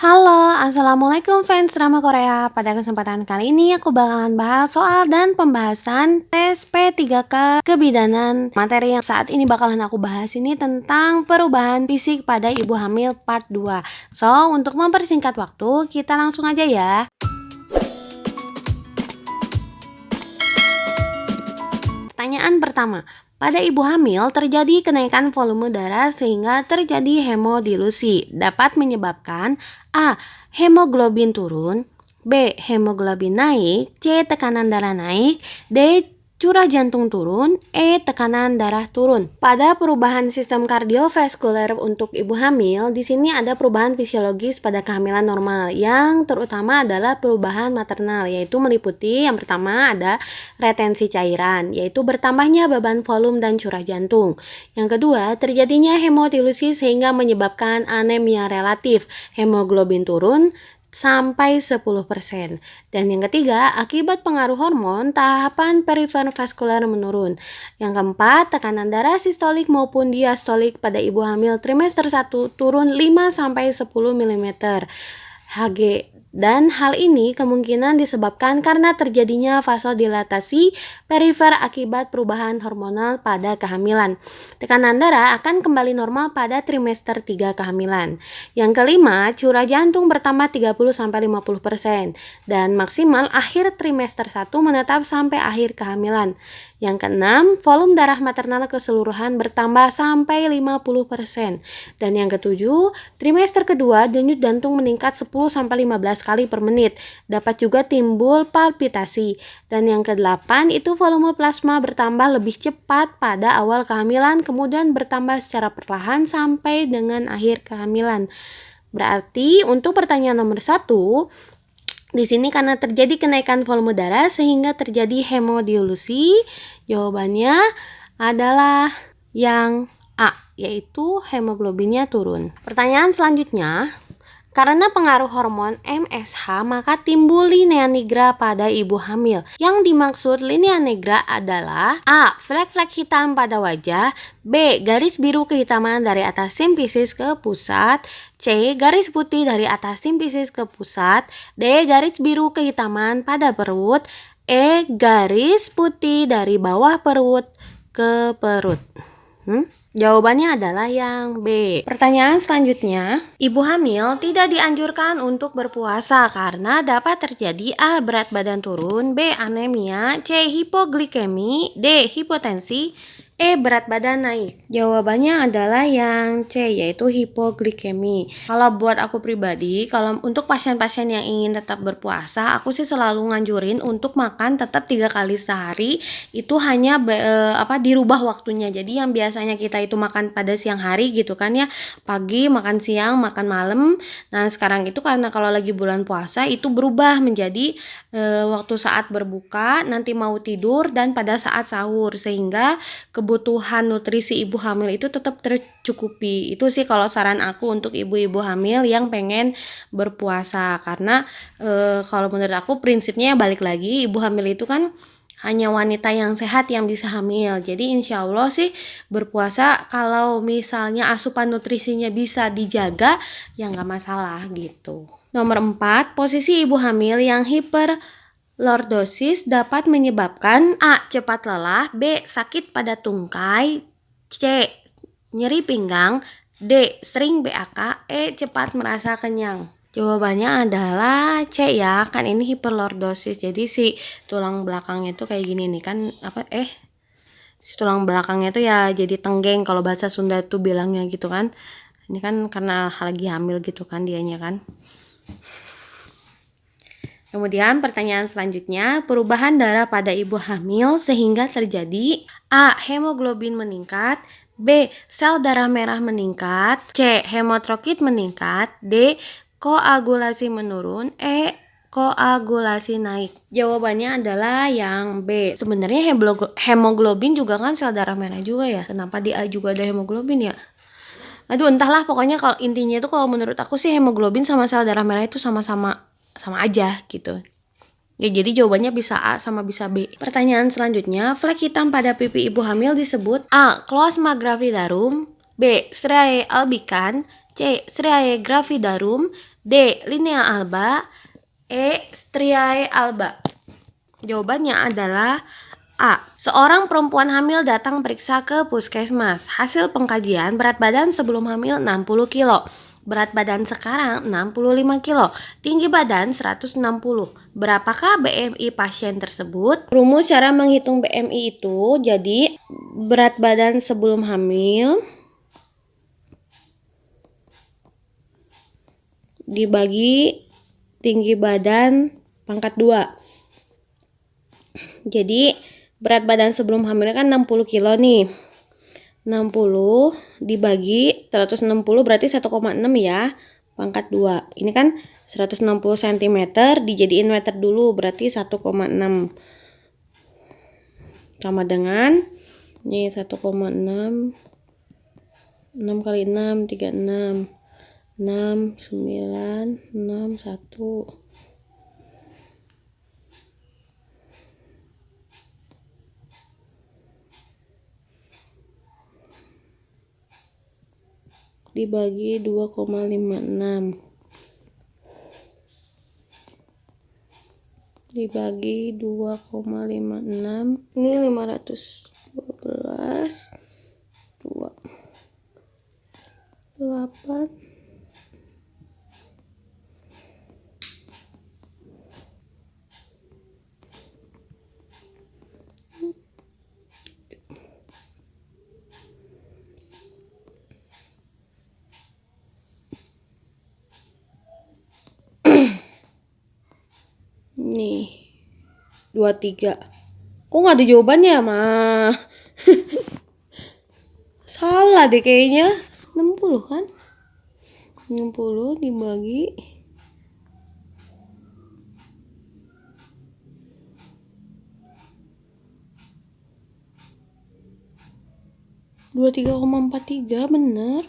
Halo, assalamualaikum fans drama Korea. Pada kesempatan kali ini aku bakalan bahas soal dan pembahasan tes P3K kebidanan. Materi yang saat ini bakalan aku bahas ini tentang perubahan fisik pada ibu hamil part 2. So, untuk mempersingkat waktu, kita langsung aja ya. Pertanyaan pertama, pada ibu hamil terjadi kenaikan volume darah sehingga terjadi hemodilusi. Dapat menyebabkan A. Hemoglobin turun, B. Hemoglobin naik, C. Tekanan darah naik, D. Curah jantung turun, E. Tekanan darah turun. Pada perubahan sistem kardiovaskuler untuk ibu hamil, di sini ada perubahan fisiologis pada kehamilan normal, yang terutama adalah perubahan maternal, yaitu meliputi yang pertama ada retensi cairan, yaitu bertambahnya beban volume dan curah jantung. Yang kedua, terjadinya hemodilusi sehingga menyebabkan anemia relatif, hemoglobin turun sampai 10%. Dan yang ketiga, akibat pengaruh hormon, tahapan perifer vaskular menurun. Yang keempat, tekanan darah sistolik maupun diastolik pada ibu hamil trimester 1 turun 5-10 mm Hg. Dan hal ini kemungkinan disebabkan karena terjadinya vasodilatasi perifer akibat perubahan hormonal pada kehamilan. Tekanan darah akan kembali normal pada trimester 3 kehamilan. Yang kelima, curah jantung bertambah 30-50% dan maksimal akhir trimester 1 menetap sampai akhir kehamilan. Yang keenam, volume darah maternal keseluruhan bertambah sampai 50%. Dan yang ketujuh, trimester kedua denyut jantung meningkat 10-15 kali per menit. Dapat juga timbul palpitasi. Dan yang kedelapan, itu volume plasma bertambah lebih cepat pada awal kehamilan, kemudian bertambah secara perlahan sampai dengan akhir kehamilan. Berarti untuk pertanyaan nomor 1, di sini karena terjadi kenaikan volume darah sehingga terjadi hemodilusi, jawabannya adalah yang A, yaitu hemoglobinnya turun. Pertanyaan selanjutnya, karena pengaruh hormon MSH, maka timbul linea nigra pada ibu hamil. Yang dimaksud linea nigra adalah A. Flek-flek hitam pada wajah, B. Garis biru kehitaman dari atas simfisis ke pusat, C. Garis putih dari atas simfisis ke pusat, D. Garis biru kehitaman pada perut, E. Garis putih dari bawah perut ke perut. Jawabannya adalah yang B. Pertanyaan selanjutnya, ibu hamil tidak dianjurkan untuk berpuasa karena dapat terjadi A. Berat badan turun, B. Anemia, C. Hipoglikemi, D. Hipotensi, E. Berat badan naik. Jawabannya adalah yang C, yaitu hipoglikemi. Kalau buat aku pribadi, kalau untuk pasien-pasien yang ingin tetap berpuasa, aku sih selalu nganjurin untuk makan tetap 3 kali sehari. Itu hanya dirubah waktunya. Jadi yang biasanya kita itu makan pada siang hari gitu kan ya, pagi makan siang, makan malam. Nah sekarang itu karena kalau lagi bulan puasa itu berubah menjadi waktu saat berbuka, nanti mau tidur, dan pada saat sahur, sehingga kebutuhan nutrisi ibu hamil itu tetap tercukupi. Itu sih kalau saran aku untuk ibu-ibu hamil yang pengen berpuasa, karena kalau menurut aku prinsipnya balik lagi, ibu hamil itu kan hanya wanita yang sehat yang bisa hamil. Jadi insya Allah sih berpuasa kalau misalnya asupan nutrisinya bisa dijaga, ya nggak masalah gitu. Nomor 4, posisi ibu hamil yang hiperlordosis dapat menyebabkan A. Cepat lelah, B. Sakit pada tungkai, C. Nyeri pinggang, D. Sering BAK, E. Cepat merasa kenyang. Jawabannya adalah C ya, kan ini hiperlordosis. Jadi si tulang belakangnya tuh kayak gini nih kan, si tulang belakangnya tuh ya jadi tenggeng kalau bahasa Sunda tuh bilangnya gitu kan. Ini kan karena lagi hamil gitu kan dianya kan. Kemudian pertanyaan selanjutnya, perubahan darah pada ibu hamil sehingga terjadi A. Hemoglobin meningkat, B. Sel darah merah meningkat, C. Hemotrokit meningkat, D. Koagulasi menurun, E. Koagulasi naik. Jawabannya adalah yang B. Sebenarnya hemoglobin juga kan sel darah merah juga ya. Kenapa di A juga ada hemoglobin ya? Aduh entahlah, pokoknya kalau intinya itu kalau menurut aku sih hemoglobin sama sel darah merah itu sama aja gitu. Ya jadi jawabannya bisa A sama bisa B. Pertanyaan selanjutnya, flek hitam pada pipi ibu hamil disebut A. Chloasma gravidarum, B. Striae albicans, C. Striae gravidarum, D. Linea alba. E. Striae alba. Jawabannya adalah A. Seorang perempuan hamil datang periksa ke puskesmas. Hasil pengkajian berat badan sebelum hamil 60 kilo. Berat badan sekarang 65 kilo. Tinggi badan 160. Berapakah BMI pasien tersebut? Rumus cara menghitung BMI itu jadi berat badan sebelum hamil dibagi tinggi badan pangkat 2. Jadi berat badan sebelum hamil kan 60 kilo nih. 60 dibagi 160 berarti 1,6 ya. Pangkat 2. Ini kan 160 cm dijadiin meter dulu berarti 1,6. Sama dengan ini 1,6. 6 kali 6 36. 6 9 6 1. Dibagi 2,56 dibagi 2,56 ini 512 2 8 nih 23. Kok nggak ada jawabannya mah? Salah deh kayaknya. 60 kan? 60 dibagi 23,43 bener.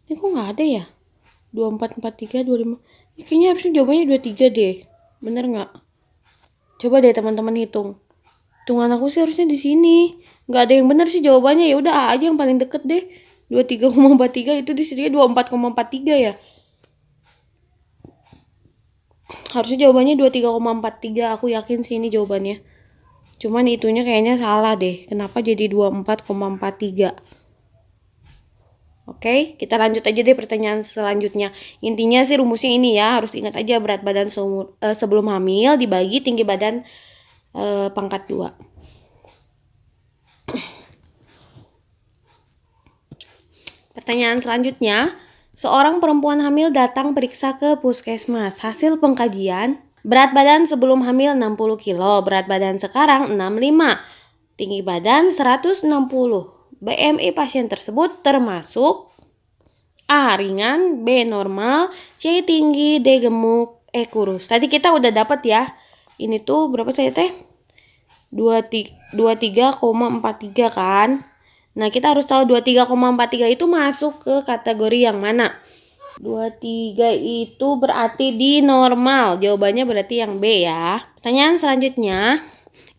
Ini kok nggak ada ya? 2443 25. Ya, kayaknya harusnya jawabannya 23 deh. Bener nggak? Coba deh teman-teman hitung. Hitungan aku sih harusnya di sini. Nggak ada yang bener sih jawabannya. Ya udah A aja yang paling deket deh. 23,43 itu di sini 24,43 ya. Harusnya jawabannya 23,43. Aku yakin sih ini jawabannya. Cuman itunya kayaknya salah deh. Kenapa jadi 24,43? Oke, kita lanjut aja deh pertanyaan selanjutnya. Intinya sih rumusnya ini ya, harus ingat aja berat badan sebelum hamil dibagi tinggi badan pangkat 2. Pertanyaan selanjutnya, seorang perempuan hamil datang periksa ke puskesmas. Hasil pengkajian, berat badan sebelum hamil 60 kilo, berat badan sekarang 65, tinggi badan 160. BMI pasien tersebut termasuk A. ringan, B. normal, C. tinggi, D. gemuk, E. kurus. Tadi kita udah dapat ya. Ini tuh berapa tadi teh? 23,43 kan? Nah, kita harus tahu 23,43 itu masuk ke kategori yang mana? 23 itu berarti di normal. Jawabannya berarti yang B ya. Pertanyaan selanjutnya.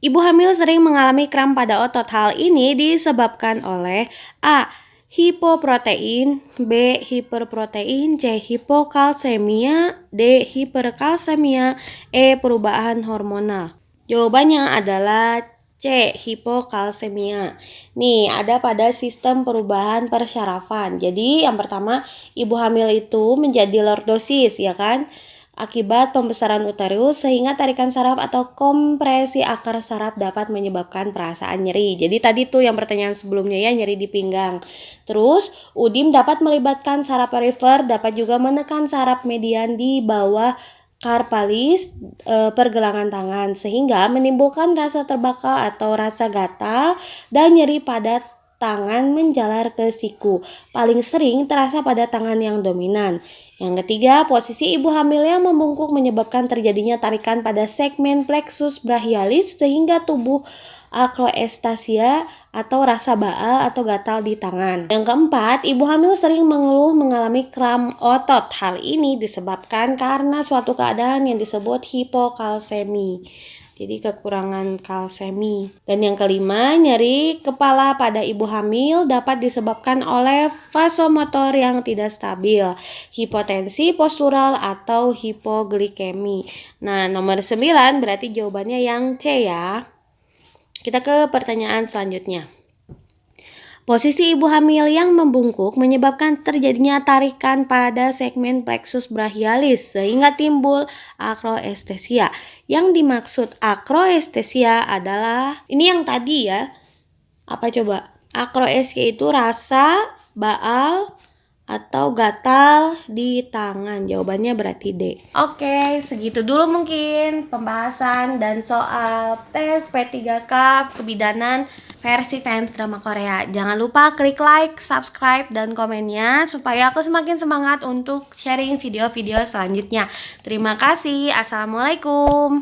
Ibu hamil sering mengalami kram pada otot. Hal ini disebabkan oleh A. hipoprotein, B. hiperprotein, C. hipokalsemia, D. hiperkalsemia, E. perubahan hormonal. Jawabannya adalah C. hipokalsemia. Nih, ada pada sistem perubahan persyarafan. Jadi, yang pertama, ibu hamil itu menjadi lordosis, ya kan? Akibat pembesaran uterus sehingga tarikan saraf atau kompresi akar saraf dapat menyebabkan perasaan nyeri. Jadi tadi tuh yang pertanyaan sebelumnya ya, nyeri di pinggang. Terus udim dapat melibatkan saraf perifer, dapat juga menekan saraf median di bawah carpalis pergelangan tangan sehingga menimbulkan rasa terbakar atau rasa gatal dan nyeri pada tangan menjalar ke siku. Paling sering terasa pada tangan yang dominan. Yang ketiga, posisi ibu hamil yang membungkuk menyebabkan terjadinya tarikan pada segmen plexus brachialis sehingga tubuh akroestasia atau rasa baal atau gatal di tangan. Yang keempat, ibu hamil sering mengeluh mengalami kram otot. Hal ini disebabkan karena suatu keadaan yang disebut hipokalsemi. Jadi kekurangan kalsemi. Dan yang kelima, nyeri kepala pada ibu hamil dapat disebabkan oleh vasomotor yang tidak stabil, hipotensi postural atau hipoglikemi. Nah, nomor 9 berarti jawabannya yang C ya. Kita ke pertanyaan selanjutnya. Posisi ibu hamil yang membungkuk menyebabkan terjadinya tarikan pada segmen plexus brachialis sehingga timbul akroestesia. Yang dimaksud akroestesia adalah ini yang tadi ya. Apa coba? Akroestesia itu rasa, baal, atau gatal di tangan. Jawabannya berarti D. Oke, segitu dulu mungkin pembahasan dan soal tes P3K kebidanan versi fans drama Korea. Jangan lupa klik like, subscribe, dan komennya supaya aku semakin semangat untuk sharing video-video selanjutnya. Terima kasih. Assalamualaikum.